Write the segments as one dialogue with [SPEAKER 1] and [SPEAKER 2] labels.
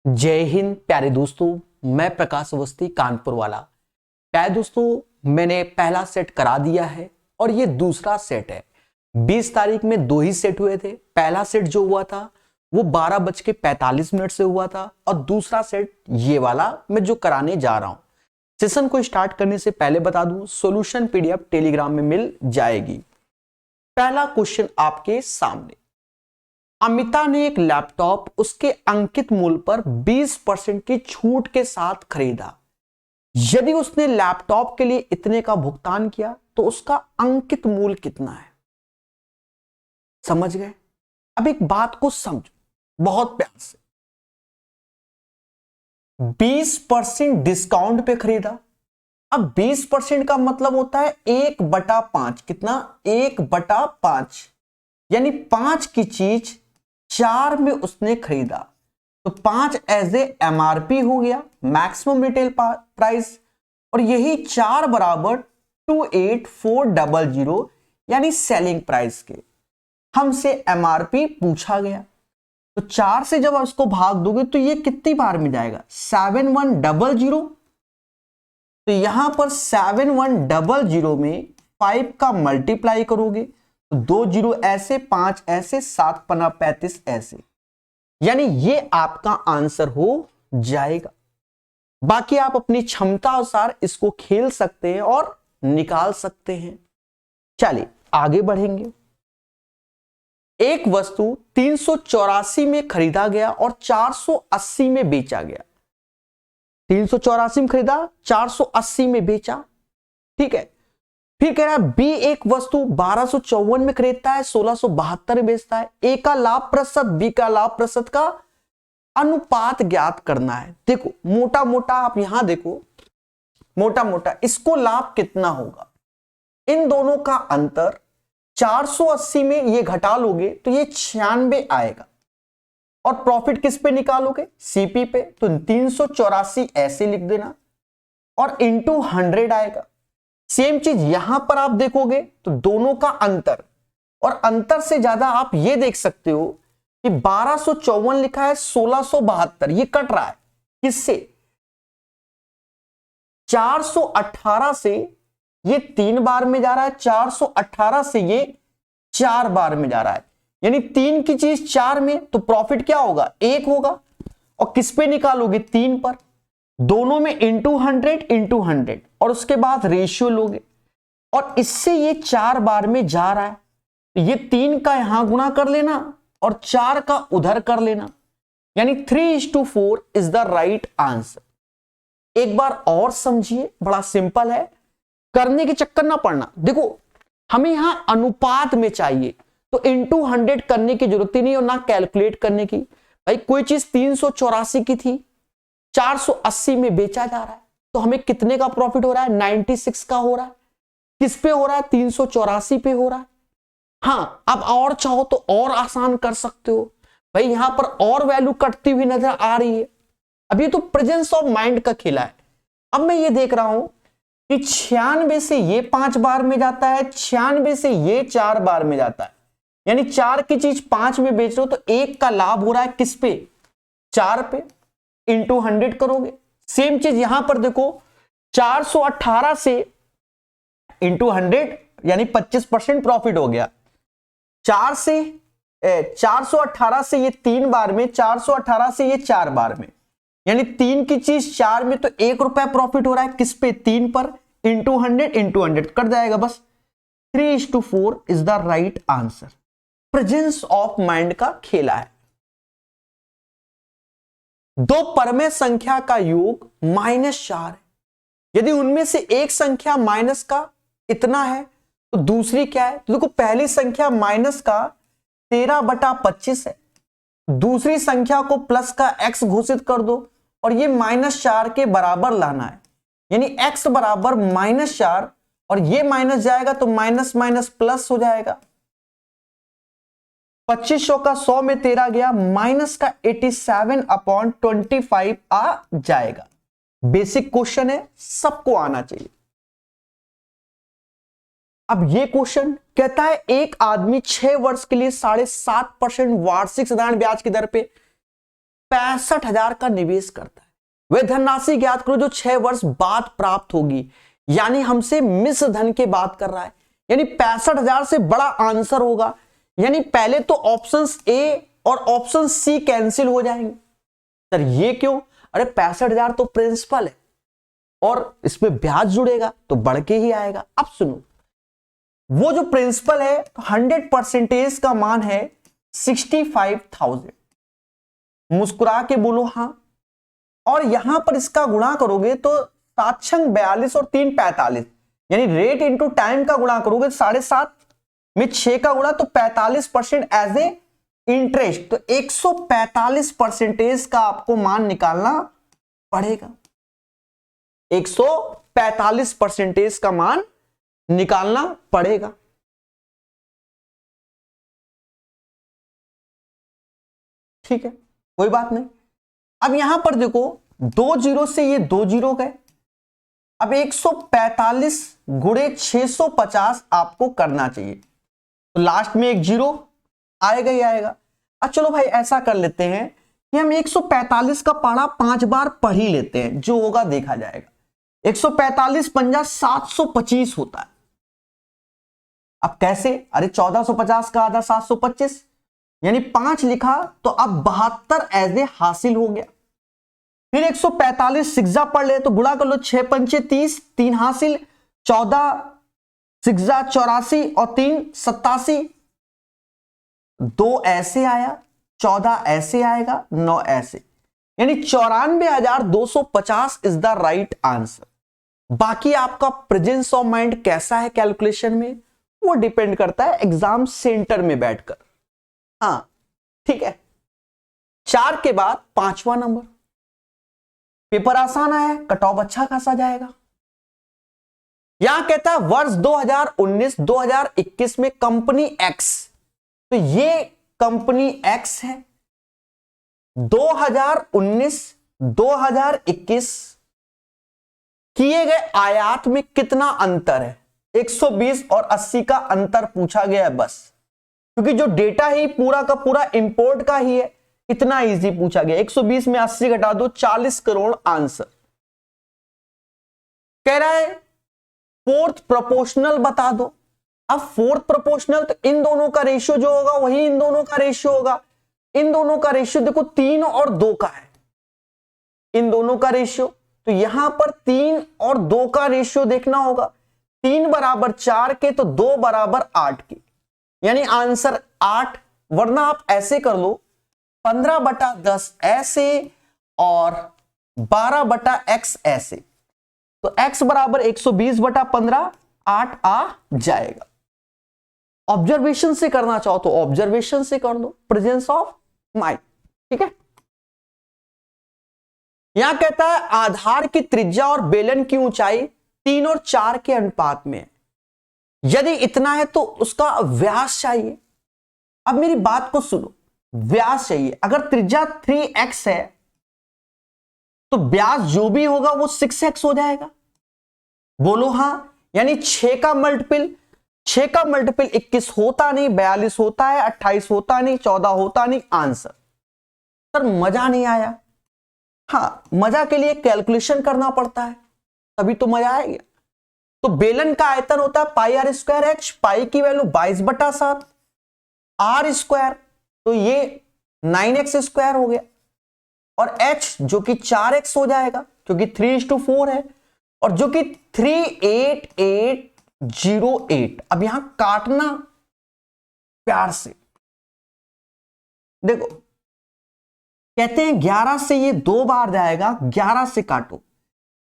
[SPEAKER 1] जय हिंद प्यारे दोस्तों। मैं प्रकाश अवस्थी कानपुर वाला। प्यारे दोस्तों, मैंने पहला सेट करा दिया है और ये दूसरा सेट है। 20 तारीख में 2 ही सेट हुए थे। पहला सेट जो हुआ था वो 12:45 से हुआ था और दूसरा सेट ये वाला मैं जो कराने जा रहा हूं। सेशन को स्टार्ट करने से पहले बता दूं, सॉल्यूशन पीडीएफ टेलीग्राम में मिल जाएगी। पहला क्वेश्चन आपके सामने। अमिता ने एक लैपटॉप उसके अंकित मूल्य पर 20% की छूट के साथ खरीदा। यदि उसने लैपटॉप के लिए इतने का भुगतान किया तो उसका अंकित मूल्य कितना है। समझ गए? अब एक बात को समझो बहुत प्यार से। 20% डिस्काउंट पे खरीदा। अब 20% का मतलब होता है 1/5। कितना? 1/5, यानी 5 की चीज 4 में उसने खरीदा तो 5 एज ए एमआरपी हो गया, मैक्सिमम रिटेल प्राइस, और यही 4 बराबर 28400 यानी सेलिंग प्राइस के हमसे एमआरपी पूछा गया। तो 4 से जब आप इसको भाग दोगे तो ये कितनी बार में जाएगा? 7100। तो यहां पर 7100 में 5 का मल्टीप्लाई करोगे तो 2 जीरो ऐसे, 5 ऐसे, 7 पन्ना 35 ऐसे, यानी ये आपका आंसर हो जाएगा। बाकी आप अपनी क्षमता अनुसार इसको खेल सकते हैं और निकाल सकते हैं। चलिए आगे बढ़ेंगे। एक वस्तु 384 में खरीदा गया और 480 में बेचा गया। 384 में खरीदा, 480 में बेचा, ठीक है। फिर कह रहा है बी एक वस्तु 1254 में खरीदता है, 1672 में बेचता है। ए का लाभ प्रतिशत, बी का लाभ प्रतिशत का अनुपात ज्ञात करना है। देखो मोटा मोटा आप यहां देखो, मोटा मोटा इसको लाभ कितना होगा। इन दोनों का अंतर 480 में ये घटा लोगे तो ये 96 आएगा और प्रॉफिट किस पे निकालोगे? सीपी पे। तो 384 ऐसे लिख देना और इंटू 100 आएगा। सेम चीज यहां पर आप देखोगे तो दोनों का अंतर, और अंतर से ज्यादा आप ये देख सकते हो कि 1254 लिखा है, 1672 ये कट रहा है किससे? 418 से ये 3 बार में जा रहा है, 418 से ये 4 बार में जा रहा है, यानी 3 की चीज 4 में, तो प्रॉफिट क्या होगा? 1 होगा। और किस पे निकालोगे? 3 पर। दोनों में इंटू 100 और उसके बाद रेशियो लोगे, और इससे ये 4 बार में जा रहा है, ये 3 का यहां गुणा कर लेना और 4 का उधर कर लेना, यानी 3:4 इज द राइट आंसर। एक बार और समझिए, बड़ा सिंपल है, करने के चक्कर ना पड़ना। देखो हमें यहां अनुपात में चाहिए तो इंटू 100 करने की जरूरत ही नहीं और ना कैलकुलेट करने की। भाई कोई चीज 384 की थी, 480 में बेचा जा रहा है, तो हमें कितने का प्रॉफिट हो रहा है? 96 का हो रहा है। किस पे हो रहा है? 384 पे हो रहा है। हां, अब और चाहो तो और आसान कर सकते हो। भाई यहां पर और वैल्यू कटती हुई नजर आ रही है। अब ये तो प्रेजेंस ऑफ माइंड का खेला है। अब मैं ये देख रहा हूं कि 96 से ये 5 बार में जाता है, 96 से ये 4 बार में जाता है, यानी 4 की चीज 5 में बेच रहे हो तो 1 का लाभ हो रहा है किस पे? 4 पे। इंटू 100 करोगे। सेम चीज यहां पर देखो, 418 से इंटू 100 यानी 25% प्रॉफिट हो गया। 418 से ये 3 बार में, 418 से ये 4 बार में, यानी 3 की चीज 4 में, तो 1 रुपया प्रॉफिट हो रहा है किस पे? 3 पर। इंटू 100 कट जाएगा बस। 3:4 is the right answer. Presence of mind का खेला है। दो परमेय संख्या का योग -4 है। यदि उनमें से एक संख्या माइनस का इतना है तो दूसरी क्या है? तो देखो पहली संख्या माइनस का 13/25 है, दूसरी संख्या को प्लस का x घोषित कर दो और ये -4 के बराबर लाना है, यानी x बराबर -4 और ये माइनस जाएगा तो माइनस माइनस प्लस हो जाएगा। 2500 का 100 में 13 गया, माइनस का 87/25 आ जाएगा। बेसिक क्वेश्चन है, सबको आना चाहिए। अब ये क्वेश्चन कहता है एक आदमी 6 वर्ष के लिए 7.5% वार्षिक साधारण ब्याज की दर पे 65,000 का निवेश करता है। वह धनराशि ज्ञात करो जो 6 वर्ष बाद प्राप्त होगी, यानी हमसे मिश्र धन की बात कर रहा है, यानी 65,000 से बड़ा आंसर होगा। यानी पहले तो ऑप्शन ए और ऑप्शन सी कैंसिल हो जाएंगे। सर ये क्यों? अरे 65,000 तो प्रिंसिपल है और इसमें ब्याज जुड़ेगा तो बढ़ के ही आएगा। अब सुनो, वो जो प्रिंसिपल है 100% का मान है 65,000। मुस्कुरा के बोलो हाँ। और यहां पर इसका गुणा करोगे तो 7 42 और 3 45, यानी रेट इंटू टाइम का गुणा करोगे 7.5 में 6 का गुणा तो 45% एज ए इंटरेस्ट। तो 145% का आपको मान निकालना पड़ेगा। 145% का मान निकालना पड़ेगा। ठीक है, कोई बात नहीं। अब यहां पर देखो 2 जीरो से ये 2 जीरो गए। अब 145 गुणे 650 आपको करना चाहिए, तो लास्ट में एक जीरो आएगा ही आएगा। अब चलो भाई ऐसा कर लेते हैं कि हम 145 का पढ़ा 5 बार पढ़ ही लेते हैं, जो होगा देखा जाएगा। 145 पंजा 725 होता है। अब कैसे? अरे 1450 का आधा 725, यानी 5 लिखा तो अब 72 एज ए हासिल हो गया। फिर 145 सिक्जा पढ़ ले तो गुणा कर लो, 6 पंचे 30, 3 हासिल, 14 सिक्जा 84 और 3 87, 2 ऐसे आया, 14 ऐसे आएगा, 9 ऐसे, यानी 94,250 इज द राइट आंसर। बाकी आपका प्रेजेंस ऑफ माइंड कैसा है कैलकुलेशन में, वो डिपेंड करता है एग्जाम सेंटर में बैठकर। हाँ ठीक है। 4 के बाद 5वां नंबर। पेपर आसान है, कट ऑफ अच्छा खासा जाएगा। यहां कहता है वर्ष 2019-2021 में कंपनी एक्स, तो ये कंपनी एक्स है। 2019-2021 किए गए आयात में कितना अंतर है? 120 और 80 का अंतर पूछा गया है बस, क्योंकि जो डेटा ही पूरा का पूरा इंपोर्ट का ही है, इतना इजी पूछा गया। 120 में 80 घटा दो, 40 करोड़ आंसर। कह रहा है फोर्थ प्रोपोर्शनल बता दो। अब फोर्थ प्रोपोर्शनल तो इन दोनों का रेशियो जो होगा वही इन दोनों का रेशियो होगा। इन दोनों का रेशियो देखो 3 और 2 का है, इन दोनों का रेशियो। तो यहां पर 3 और 2 का रेशियो देखना होगा। 3 बराबर 4 के तो 2 बराबर 8 के, यानी आंसर 8। वरना आप ऐसे कर लो 15/10 ऐसे और 12/x ऐसे, तो x बराबर 120/15, 8 आ जाएगा। ऑब्जर्वेशन से करना चाहो तो ऑब्जर्वेशन से कर दो, प्रेजेंस ऑफ माइंड। ठीक है। यहां कहता है आधार की त्रिज्या और बेलन की ऊंचाई 3 और 4 के अनुपात में है। यदि इतना है तो उसका व्यास चाहिए। अब मेरी बात को सुनो, व्यास चाहिए। अगर त्रिज्या 3x है तो व्यास जो भी होगा वो 6x हो जाएगा। बोलो हाँ। यानी 6 का मल्टीपल 21 होता नहीं, 42 होता है, 28 होता नहीं, 14 होता नहीं। आंसर। सर मजा नहीं आया? हाँ, मजा के लिए कैलकुलेशन करना पड़ता है, तभी तो मजा आएगा। तो बेलन का आयतन होता है πr²h, पाई की वैल्यू 22/7, r², तो ये 9x² हो गया, और h जो कि 4x हो जाएगा क्योंकि 3:4 है, और जो कि 38808। अब यहां काटना प्यार से देखो, कहते हैं 11 से ये 2 बार जाएगा, 11 से काटो।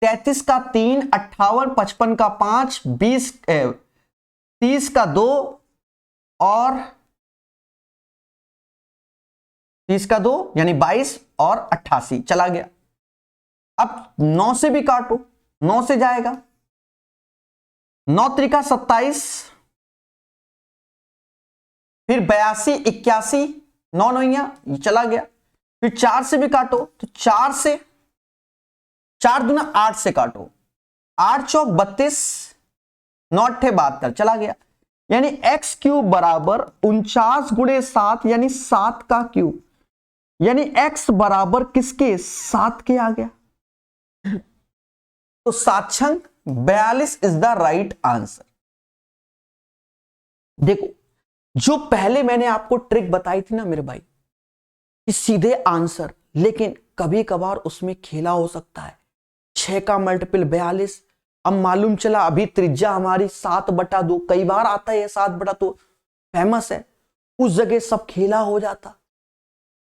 [SPEAKER 1] 33 का 3, 58, 55 का 5, 30 का 2 और 30 का 2 यानी 22 और 88 चला गया। अब 9 से भी काटो, 9 से जाएगा, 9 त्रिका 27, फिर 82, 81, 9 9 चला गया। फिर 4 से भी काटो, तो 4 से 4 दूना 8 से काटो, 8 चौक 32, 9 अट्ठे 72 चला गया। यानी x³ बराबर 49 × 7 यानी 7 का क्यूब, यानी x बराबर किसके, 7 के आ गया। तो साक्षांक 42 इज द राइट आंसर। देखो जो पहले मैंने आपको ट्रिक बताई थी ना मेरे भाई, कि सीधे आंसर, लेकिन कभी कभार उसमें खेला हो सकता है। 6 का मल्टीपल 42, अब मालूम चला अभी त्रिज्या हमारी 7/2, कई बार आता है 7/2, फेमस है, उस जगह सब खेला हो जाता।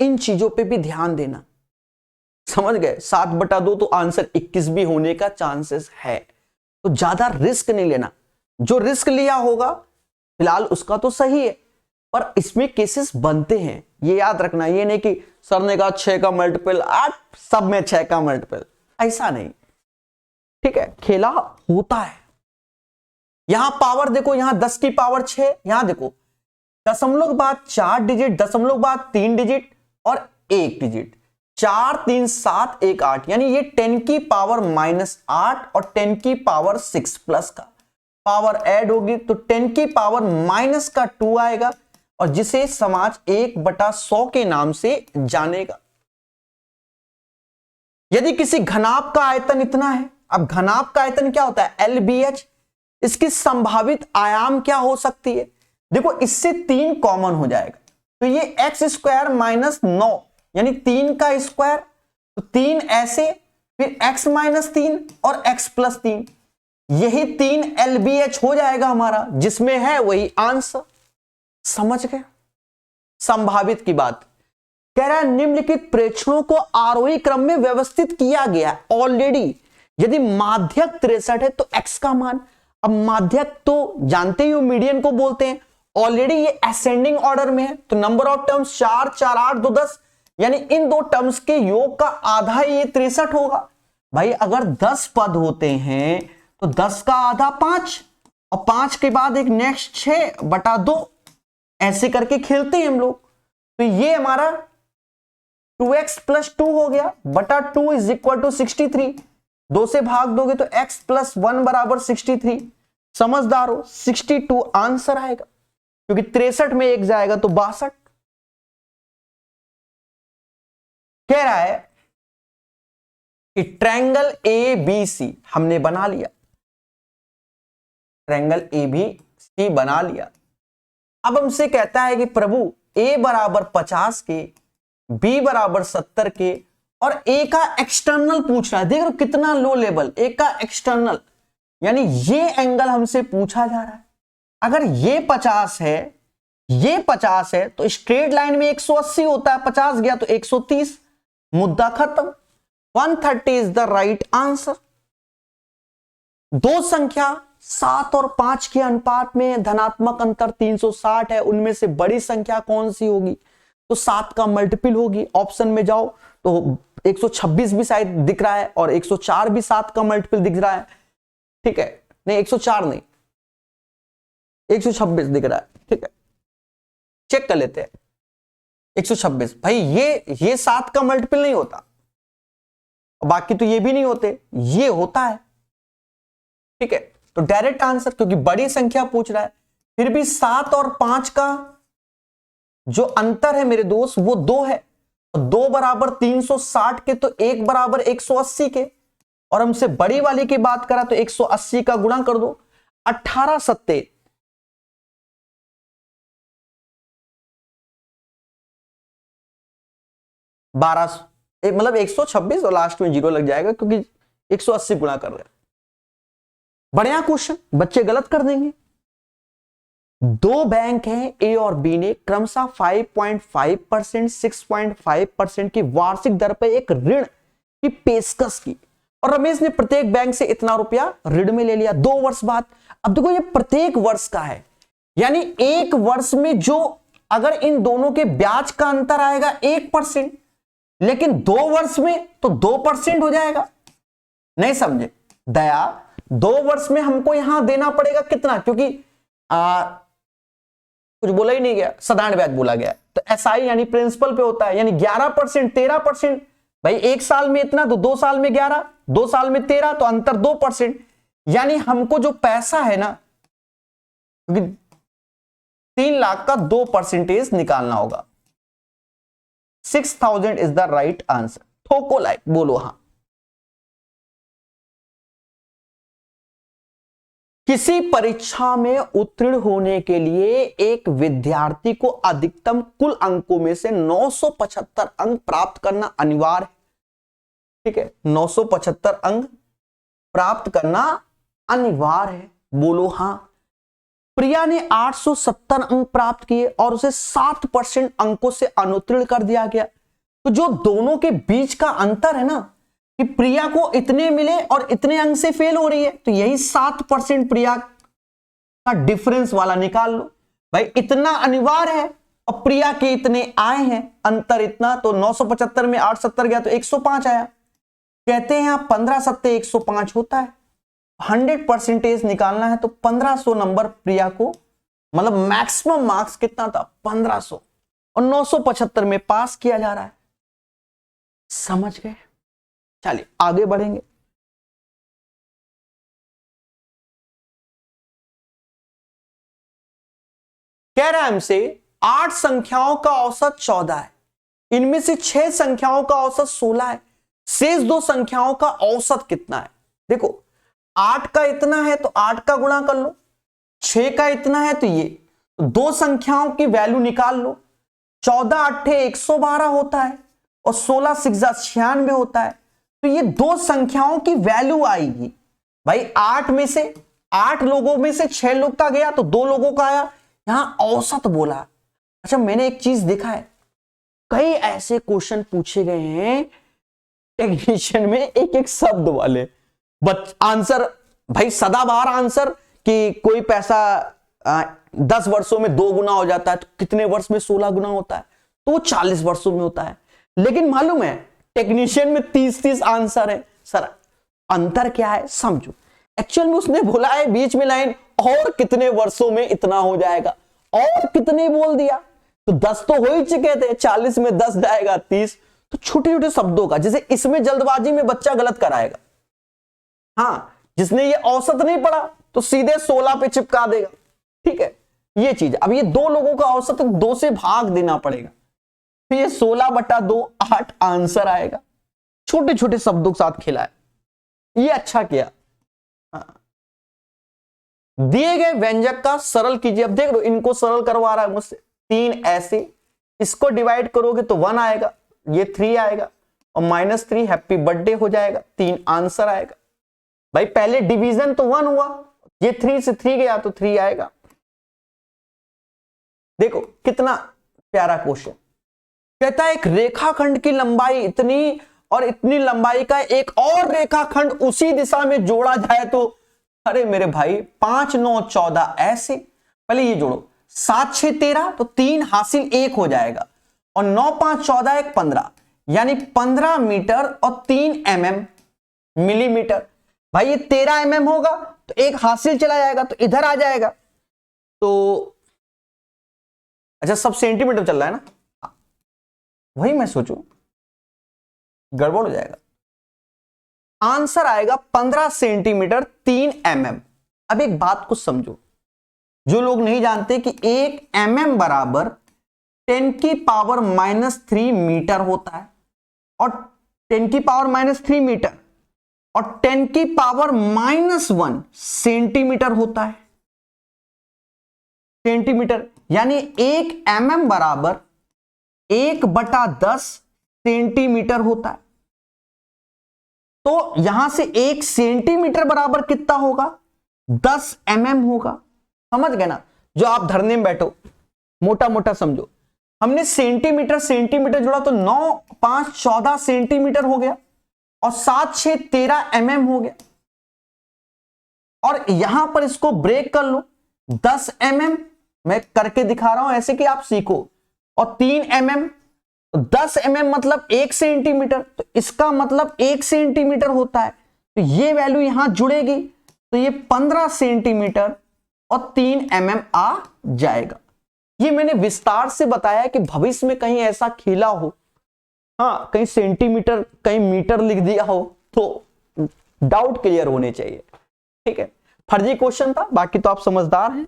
[SPEAKER 1] इन चीजों पे भी ध्यान देना, समझ गए। 7/2 तो आंसर 21 भी होने का चांसेस है, तो ज्यादा रिस्क नहीं लेना। जो रिस्क लिया होगा फिलहाल उसका तो सही है, पर इसमें केसेस बनते हैं, ये याद रखना। ये नहीं कि सर ने कहा 6 का मल्टीपल 8, सब में 6 का मल्टीपल, ऐसा नहीं, ठीक है, खेला होता है। यहां पावर देखो, यहां 10 की पावर 6, यहां देखो दशमलव के बाद 4 डिजिट, दशमलव के बाद 3 डिजिट और 1 डिजिट, 4 3 7 1 8, यानी ये 10 की पावर -8 और 10 की पावर 6 प्लस का पावर ऐड होगी तो 10 की पावर माइनस का 2 आएगा, और जिसे समाज 1/100 के नाम से जानेगा। यदि किसी घनाभ का आयतन इतना है, अब घनाभ का आयतन क्या होता है, LBH, इसकी संभावित आयाम क्या हो सकती है, देखो इससे 3 कॉमन हो जाएगा, तो ये x² - 9 यानी 3 का स्क्वायर, तो 3 ऐसे, फिर x - 3 और x + 3, यही 3 LBH हो जाएगा हमारा, जिसमें है वही आंसर। समझ गए संभावित की बात। कह रहा है निम्नलिखित प्रेक्षणों को आरोही क्रम में व्यवस्थित किया गया है ऑलरेडी। यदि माध्यक 63 है तो x का मान, अब माध्यक तो जानते ही हो मीडियन को बोलते हैं, ऑलरेडी ये असेंडिंग ऑर्डर में है, तो नंबर ऑफ टर्म्स 4 4 8 2 10, यानी इन दो टर्म्स के योग का आधा ये 63 होगा। भाई अगर 10 पद होते हैं तो 10 का आधा 5, और 5 के बाद एक नेक्स्ट 6/2, ऐसे करके खेलते हैं हम लोग। तो ये हमारा 2x + 2 हो गया, बटा 2 = 63, 2 से भाग दोगे तो x + 1 = 63। समझदार हो, 62 आंसर आएगा, क्योंकि 63 में 1 जाएगा तो 62। कह रहा है कि ट्रायंगल ABC हमने बना लिया, ट्रायंगल ABC बना लिया। अब हमसे कहता है कि प्रभु A = 50 के, B = 70 के, और A का एक्सटर्नल पूछ रहा है। देख रहे हो कितना लो लेवल, A का एक्सटर्नल, यानी ये एंगल हमसे पूछा जा रहा है। अगर ये 50 है, ये 50 है, तो स्ट्रेट लाइन में 180 होता है, 50 गया तो 130, मुद्दा खत्म। 130 इज द राइट आंसर। दो संख्या 7 और 5 के अनुपात में धनात्मक अंतर 360 है, उनमें से बड़ी संख्या कौन सी होगी, तो 7 का मल्टीपल होगी। ऑप्शन में जाओ तो 126 भी शायद दिख रहा है, और 104 भी 7 का मल्टीपल दिख रहा है, ठीक है, नहीं 104 नहीं, 126 दिख रहा है, ठीक है, चेक कर लेते हैं। 126 भाई ये 7 का मल्टीपल नहीं होता, बाकी तो ये भी नहीं होते, ये होता है, ठीक है। तो डायरेक्ट आंसर, क्योंकि बड़ी संख्या पूछ रहा है, फिर भी 7 और 5 का जो अंतर है मेरे दोस्त वो 2 है, 2 = 360 के, तो 1 = 180 के, और हमसे बड़ी वाली की बात करा तो 180 का गुणा कर दो, 18 सत्ते 1200, मतलब 126 और लास्ट में 0 लग जाएगा, क्योंकि 180 गुणा कर रहे हैं। बढ़िया क्वेश्चन, बच्चे गलत कर देंगे। दो बैंक हैं ए और बी ने क्रमशः 5.5%, 6.5% की वार्षिक दर पर एक ऋण की पेशकश की, और रमेश ने प्रत्येक बैंक से इतना रुपया ऋण में ले लिया 2 वर्ष बाद। अब देखो ये प्रत्येक वर्ष का है, यानी एक वर्ष में जो अगर इन दोनों के ब्याज का अंतर आएगा 1%, लेकिन 2 वर्ष में तो 2% हो जाएगा। नहीं समझे दया, 2 वर्ष में हमको यहां देना पड़ेगा कितना, क्योंकि कुछ बोला ही नहीं गया, साधारण ब्याज बोला गया, तो एसआई यानी प्रिंसिपल पे होता है, यानी 11%, 13%। भाई 1 साल में इतना तो 2 साल में 11, 2 साल में 13, तो अंतर 2%, यानी हमको जो पैसा है ना, क्योंकि 3 लाख का 2% निकालना होगा। 6000 इज द राइट आंसर। ठोको लाइक, बोलो हाँ। किसी परीक्षा में उत्तीर्ण होने के लिए एक विद्यार्थी को अधिकतम कुल अंकों में से 975 अंक प्राप्त करना अनिवार्य है। ठीक है, 975 अंक प्राप्त करना अनिवार्य है, बोलो हाँ। प्रिया ने 870 अंक प्राप्त किए और उसे 7% अंकों से अनुत्तीर्ण कर दिया गया। तो जो दोनों के बीच का अंतर है ना, कि प्रिया को इतने मिले और इतने अंक से फेल हो रही है, तो यही 7% प्रिया का डिफरेंस वाला निकाल लो भाई। इतना अनिवार्य है और प्रिया के इतने आए हैं, अंतर इतना, तो 975 में 870 गया तो 105 आया। कहते हैं आप 15 सत्ते 105 होता है। 100% निकालना है तो 1500 नंबर प्रिया को, मतलब मैक्सिमम मार्क्स कितना था 1500, और 975 में पास किया जा रहा है। समझ गए? चलिए आगे बढ़ेंगे। कह रहा है हमसे 8 संख्याओं का औसत 14 है, इनमें से 6 संख्याओं का औसत 16 है, शेष 2 संख्याओं का औसत कितना है? देखो 8 का इतना है तो 8 का गुणा कर लो, 6 का इतना है तो ये, तो 2 संख्याओं की वैल्यू निकाल लो। 14 अट्ठे 112 होता है और 16 सिक्सा 96 होता है। तो ये 2 संख्याओं की वैल्यू आएगी भाई। 8 में से 8 लोगों में से 6 लोग का गया तो 2 लोगों का आया, यहां औसत बोला। अच्छा, मैंने एक चीज देखा है, कई ऐसे क्वेश्चन पूछे गए हैं टेक्नीशियन में एक एक शब्द वाले आंसर, भाई सदाबहार आंसर कि कोई पैसा 10 वर्षों में 2 गुना हो जाता है, तो कितने वर्ष में 16 गुना होता है, तो वो 40 वर्षों में होता है। लेकिन मालूम है टेक्नीशियन में 30 आंसर है। सर अंतर क्या है समझो। एक्चुअल में उसने बोला है बीच में लाइन, और कितने वर्षों में इतना हो जाएगा, और कितने बोल दिया, तो 10 तो हो ही चुके थे, 40 में 10 जाएगा 30। तो छोटे छोटे शब्दों का, जैसे इसमें जल्दबाजी में बच्चा गलत कराएगा। हाँ, जिसने ये औसत नहीं पढ़ा तो सीधे 16 पे चिपका देगा। ठीक है, ये चीज। अब ये 2 लोगों का औसत 2 से भाग देना पड़ेगा, तो ये 16/2 8 आंसर आएगा। छोटे छोटे शब्दों के साथ खिलाए, ये अच्छा किया। हाँ। दिए गए व्यंजक का सरल कीजिए। अब देख लो, इनको सरल करवा रहा है मुझसे। 3 ऐसे, इसको डिवाइड करोगे तो 1 आएगा, ये 3 आएगा, और -3 हैप्पी बर्थडे हो जाएगा, 3 आंसर आएगा। भाई पहले डिवीजन तो 1 हुआ, ये 3 से 3 गया तो 3 आएगा। देखो कितना प्यारा क्वेश्चन। कहता है एक रेखाखंड की लंबाई इतनी और इतनी लंबाई का एक और रेखाखंड उसी दिशा में जोड़ा जाए तो, अरे मेरे भाई 5 9 14 ऐसे, पहले ये जोड़ो, 7 6 13 तो 3 हासिल 1 हो जाएगा, और 9 5 14 1 15, यानी 15 मीटर और 3 mm मिलीमीटर। भाई ये 13 mm होगा तो 1 हासिल चला जाएगा तो इधर आ जाएगा। तो अच्छा सब सेंटीमीटर चल रहा है ना, वही मैं सोचूं गड़बड़ हो जाएगा। आंसर आएगा 15 सेंटीमीटर 3 mm। अब एक बात को समझो, जो लोग नहीं जानते कि 1 mm बराबर 10⁻³ मीटर होता है, और 10⁻³ मीटर और 10⁻⁻1 सेंटीमीटर होता है। सेंटीमीटर यानी 1 mm बराबर 1/10 सेंटीमीटर होता है। तो यहां से 1 सेंटीमीटर बराबर कितना होगा, 10 mm होगा। समझ गए ना? जो आप धरने में बैठो, मोटा मोटा समझो, हमने सेंटीमीटर सेंटीमीटर जोड़ा तो 9 5 14 सेंटीमीटर हो गया, और 7 6 13 mm हो गया। और यहां पर इसको ब्रेक कर लो, 10 mm मैं करके दिखा रहा हूं ऐसे कि आप सीखो, और 3 mm, 10 mm मतलब 1 सेंटीमीटर, तो इसका मतलब 1 सेंटीमीटर होता है। तो ये वैल्यू यहां जुड़ेगी, तो ये 15 सेंटीमीटर और 3 mm आ जाएगा। ये मैंने विस्तार से बताया कि भविष्य में कहीं ऐसा खेला हो, हाँ कहीं सेंटीमीटर कहीं मीटर लिख दिया हो, तो डाउट क्लियर होने चाहिए। ठीक है, फर्जी क्वेश्चन था, बाकी तो आप समझदार हैं।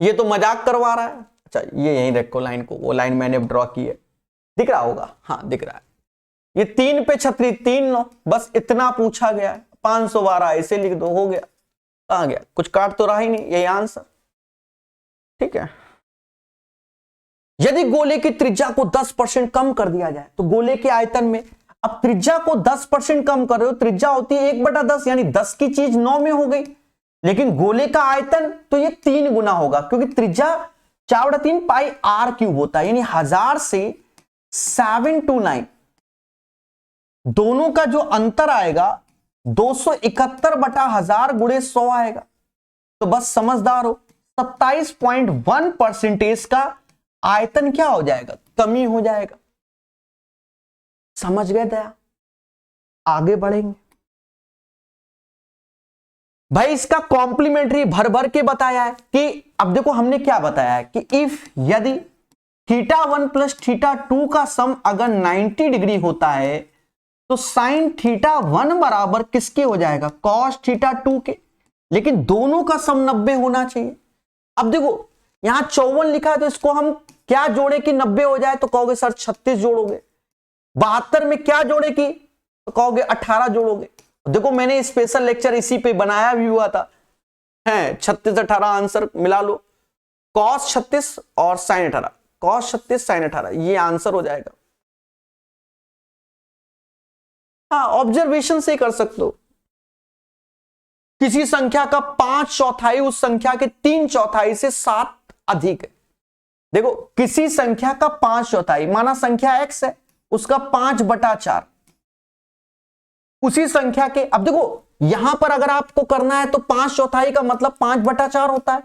[SPEAKER 1] ये तो मजाक करवा रहा है, अच्छा ये यहीं रखो लाइन को, वो लाइन मैंने ड्रॉ की है, दिख रहा होगा, हाँ दिख रहा है। ये 3 पे छतरी 3 9, बस इतना पूछा गया है, 512 ऐसे लिख दो, हो गया। कहां गया, कुछ काट तो रहा ही नहीं, यही आंसर। ठीक है, यदि गोले की त्रिज्या को 10% कम कर दिया जाए तो गोले के आयतन में, अब त्रिज्या को 10% कम कर रहे हो, त्रिज्या होती है 1/10, यानी 10 की चीज 9 में हो गई, लेकिन गोले का आयतन तो ये 3 गुना होगा, क्योंकि त्रिज्या 4/3 पाई r क्यूब होता है, यानी 1000 से 729, दोनों का जो अंतर आएगा 271/1000 गुणे 100 आएगा। तो बस समझदार हो, 27.1% का आयतन क्या हो जाएगा, कमी हो जाएगा। समझ गए दया, आगे बढ़ेंगे भाई। इसका कॉम्प्लीमेंट्री भर भर के बताया है कि अब देखो हमने क्या बताया है कि इफ यदि θ1 प्लस θ2 का सम अगर 90 डिग्री होता है तो साइन θ1 बराबर किसके हो जाएगा, कॉस θ2 के, लेकिन दोनों का सम 90 होना चाहिए। अब देखो यहां 54 लिखा है तो इसको हम क्या जोड़े कि 90 हो जाए, तो कहोगे सर 36 जोड़ोगे। 72 में क्या जोड़े कि, तो कहोगे 18 जोड़ोगे। देखो मैंने स्पेशल लेक्चर इसी पे बनाया भी हुआ था, है 36 18 आंसर मिला लो, कॉस 36 और साइन 18, कॉस 36 साइन 18, ये आंसर हो जाएगा। हाँ ऑब्जर्वेशन से कर सकते हो, किसी संख्या का 5/4 उस संख्या के 3/4 से 7 अधिक है। देखो किसी संख्या का 5/4, माना संख्या x है, उसका 5/4 उसी संख्या के, अब देखो यहां पर अगर आपको करना है तो 5/4 का मतलब 5/4 होता है,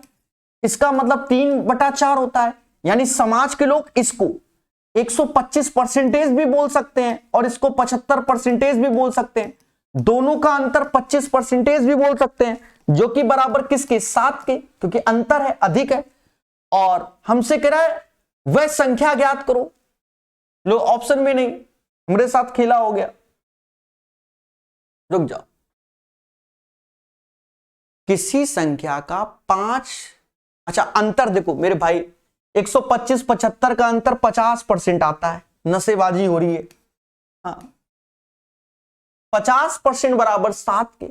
[SPEAKER 1] इसका मतलब 3/4 होता है, यानी समाज के लोग इसको 125% भी बोल सकते हैं और इसको 75% भी बोल सकते हैं, दोनों का अंतर 25% भी बोल सकते हैं, जो कि बराबर किसके, 7 के, क्योंकि अंतर है, अधिक है। और हमसे कह रहा है वह संख्या ज्ञात करो, लो ऑप्शन में नहीं, मेरे साथ खेला हो गया, रुक जाओ। किसी संख्या का 5, अच्छा अंतर देखो मेरे भाई, 125 75 का अंतर 50% आता है, नशेबाजी हो रही है। हाँ 50% बराबर 7 के,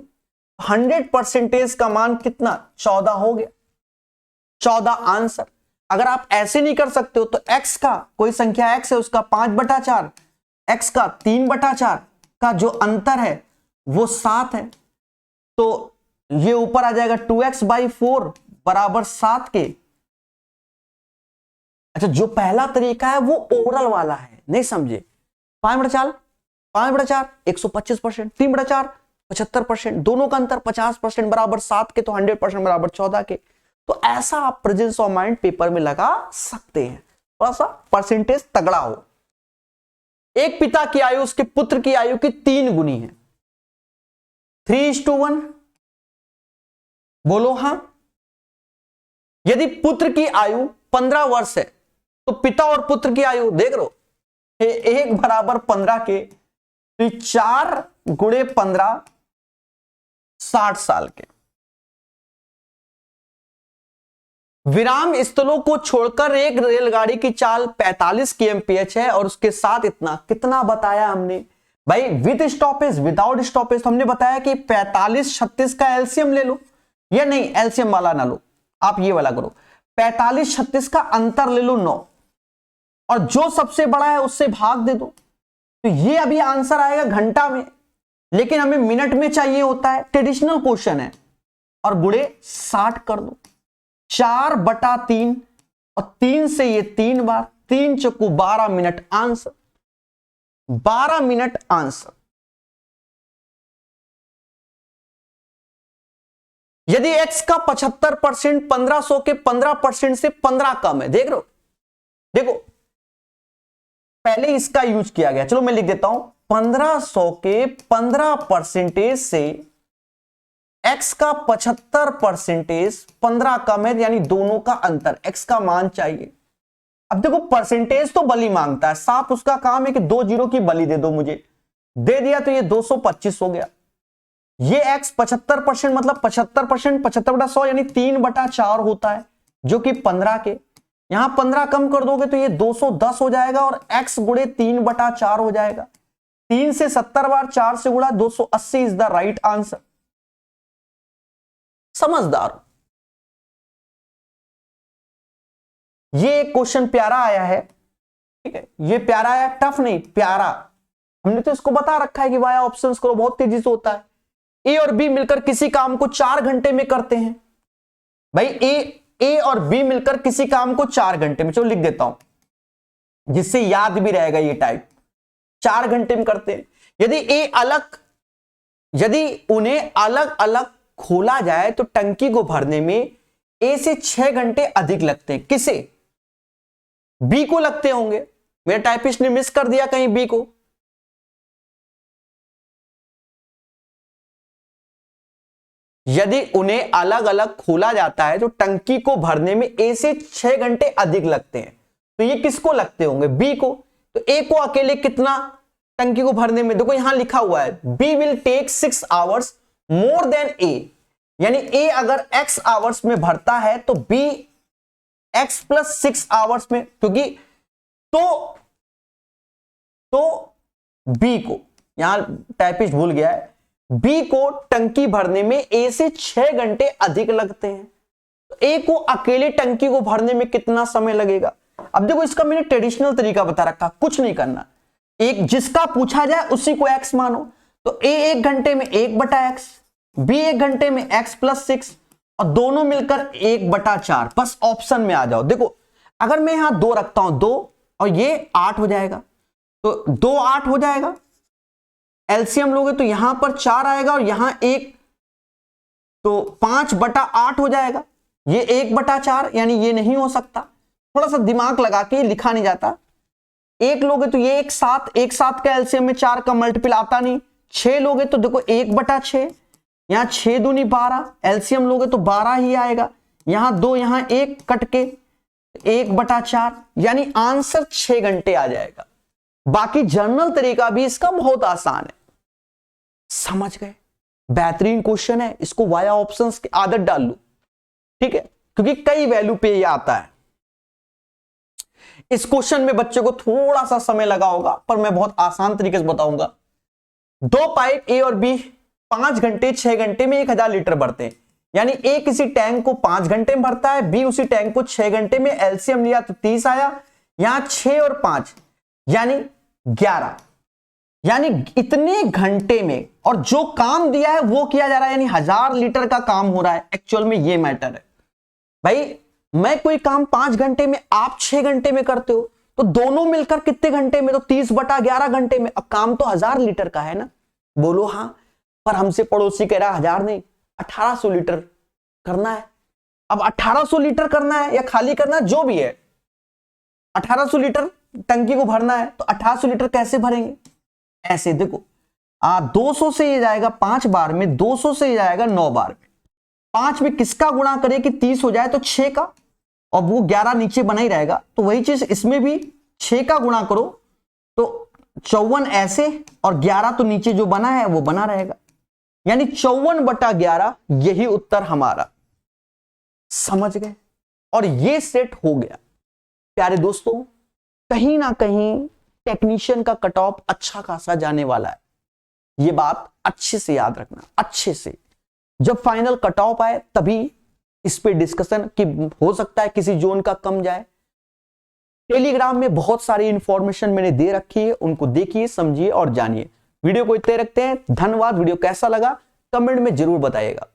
[SPEAKER 1] 100% का मान कितना, 14 हो गया, 14 आंसर। अगर आप ऐसे नहीं कर सकते हो तो x का, कोई संख्या x है उसका 5/4, x का 3/4 का जो अंतर है वो 7 है, तो ये ऊपर आ जाएगा 2x/4 बराबर 7 के। अच्छा जो पहला तरीका है वो ओरल वाला है, नहीं समझे, 5/4 125%, 3/4 75%, दोनों का अंतर 50% बराबर 7 के, तो 100% बराबर 14 के। तो ऐसा आप प्रेजेंस ऑफ माइंड पेपर में लगा सकते हैं, थोड़ा सा परसेंटेज तगड़ा हो। एक पिता की आयु उसके पुत्र की आयु की 3 गुनी है, 3:1, बोलो हां। यदि पुत्र की आयु 15 वर्ष है तो पिता और पुत्र की आयु देख लो 1 बराबर 15 के, तो 4 गुणे 15 60 साल के। विराम स्थलों को छोड़कर एक रेलगाड़ी की चाल 45 kmph है और उसके साथ इतना कितना बताया हमने भाई, विद स्टॉपेज विदाउट स्टॉपेज। हमने बताया कि 45 36 का एलसीएम ले लो, या नहीं एलसीएम वाला ना लो, आप ये वाला करो, 45 36 का अंतर ले लो 9, और जो सबसे बड़ा है उससे भाग दे दो, तो ये अभी आंसर आएगा घंटा में, लेकिन हमें मिनट में चाहिए होता है, ट्रेडिशनल क्वेश्चन है, और गुणे 60 कर दो, 4/3 और 3 से ये 3 बार, 3 चौको 12 मिनट आंसर, 12 मिनट आंसर। यदि x का 75% 1500 के 15% से 15 कम है, देख लो, देखो पहले इसका यूज किया गया, चलो मैं लिख देता हूं, 1500 के 15% से x का 75% 15 कम है, यानी दोनों का अंतर, x का मान चाहिए। अब देखो परसेंटेज तो बली मांगता है, साफ उसका काम है कि 2 जीरो की बली दे दो मुझे, दे दिया तो ये 225 हो गया। ये x 75% मतलब 75%, 75/100 यानी 3/4 होता है, जो कि 15 के, यहां 15 कम कर दोगे तो ये 210 हो जाएगा और x गुणे 3/4 हो जाएगा। 3 से 70 बार 4 से गुणा 280 इज द राइट आंसर। समझदार। ये क्वेश्चन प्यारा आया है, ठीक है, ये प्यारा आया, टफ नहीं, प्यारा। हमने तो इसको बता रखा है कि वाया ऑप्शंस करो, बहुत तेजी से होता है। ए और बी मिलकर किसी काम को 4 घंटे में करते हैं। भाई ए और बी मिलकर किसी काम को 4 घंटे में, चलो लिख देता हूं जिससे याद भी रहेगा ये टाइप। 4 घंटे में करते हैं। यदि उन्हें अलग अलग खोला जाए तो टंकी को भरने में ए से 6 घंटे अधिक लगते हैं। किसे? बी को लगते होंगे। मेरे टाइपिस्ट ने मिस कर दिया कहीं बी को। यदि उन्हें अलग अलग खोला जाता है तो टंकी को भरने में ए से 6 घंटे अधिक लगते हैं। तो ये किसको लगते होंगे? बी को। तो ए को अकेले कितना टंकी को भरने में, देखो यहां लिखा हुआ है B will take 6 hours more than A, यानी ए अगर x आवर्स में भरता है तो बी x प्लस 6 आवर्स में, क्योंकि तो बी को, यहां टाइपिस्ट भूल गया है, बी को टंकी भरने में ए से 6 घंटे अधिक लगते हैं। तो ए को अकेले टंकी को भरने में कितना समय लगेगा? अब देखो इसका मैंने ट्रेडिशनल तरीका बता रखा, कुछ नहीं करना, एक जिसका पूछा जाए उसी को x मानो। तो ए 1 घंटे में 1/x, बी 1 घंटे में x प्लस 6 और दोनों मिलकर 1/4। बस ऑप्शन में आ जाओ। देखो अगर मैं यहां 2 रखता हूं, 2 और ये 8 हो जाएगा, तो 2 8 हो जाएगा। एलसीएम लोगे तो यहां पर 4 आएगा और यहां 1, तो 5/8 हो जाएगा। ये 1/4, यानी ये नहीं हो सकता। थोड़ा सा दिमाग लगा के लिखा नहीं जाता। 1 लोगे तो ये 1 7 का एलसीएम में 4 का मल्टीपल आता नहीं। 6 लोगे तो देखो 1/6, यहां 6 दूनी 12, एलसीएम लोगे तो 12 ही आएगा। यहां 2 यहां 1 कट के 1/4, यानी आंसर 6 घंटे आ जाएगा। बाकी जर्नल तरीका भी इसका बहुत आसान है। समझ गए? बेहतरीन क्वेश्चन है, इसको वाया ऑप्शंस की आदत डाल लो, ठीक है, क्योंकि कई वैल्यू पे ये आता है। इस क्वेश्चन में बच्चे को थोड़ा सा समय लगा होगा, पर मैं बहुत आसान तरीके से बताऊंगा। 2 पाइप ए और बी 5 घंटे 6 घंटे में 1000 लीटर भरते हैं, यानी ए किसी टैंक को 5 घंटे में भरता है, बी उसी टैंक को 6 घंटे में। एलसीएम लिया तो 30 आया, यहां 6 और 5 यानी 11, यानी इतने घंटे में, और जो काम दिया है वो किया जा रहा है, यानी 1000 लीटर का काम हो रहा है। एक्चुअल में ये मैटर है भाई। मैं कोई काम 5 घंटे में, आप 6 घंटे में करते हो, तो दोनों मिलकर कितने घंटे में? तो 30/11 घंटे में। अब काम तो 1000 लीटर का है ना, बोलो हाँ। पर हमसे पड़ोसी कह रहा 1000 नहीं 1800 लीटर करना है। अब 1800 लीटर करना है या खाली करना है, जो भी है, 1800 लीटर टंकी को भरना है, तो 1800 लीटर कैसे भरेंगे? ऐसे देखो, 200 से ये जाएगा 5 बार में, 200 से ये जाएगा 9 बार में। 5 में किसका गुणा करे कि 30 हो जाए? तो 6 का, और वो 11 नीचे बना ही रहेगा। तो वही चीज इसमें भी 6 का गुणा करो तो 54 ऐसे, और 11 तो नीचे जो बना है वो बना रहेगा, यानी 54/11 यही उत्तर हमारा। समझ गए? और ये सेट हो गया। प्यारे दोस्तों, कहीं ना कहीं टेक्नीशियन का कट ऑफ अच्छा खासा जाने वाला है, ये बात अच्छे से याद रखना। अच्छे से जब फाइनल कट ऑफ आए तभी इस पे डिस्कशन, कि हो सकता है किसी जोन का कम जाए। टेलीग्राम में बहुत सारी इंफॉर्मेशन मैंने दे रखी है, उनको देखिए, समझिए और जानिए। वीडियो को इतने रखते हैं, धन्यवाद। वीडियो कैसा लगा कमेंट में जरूर बताइएगा।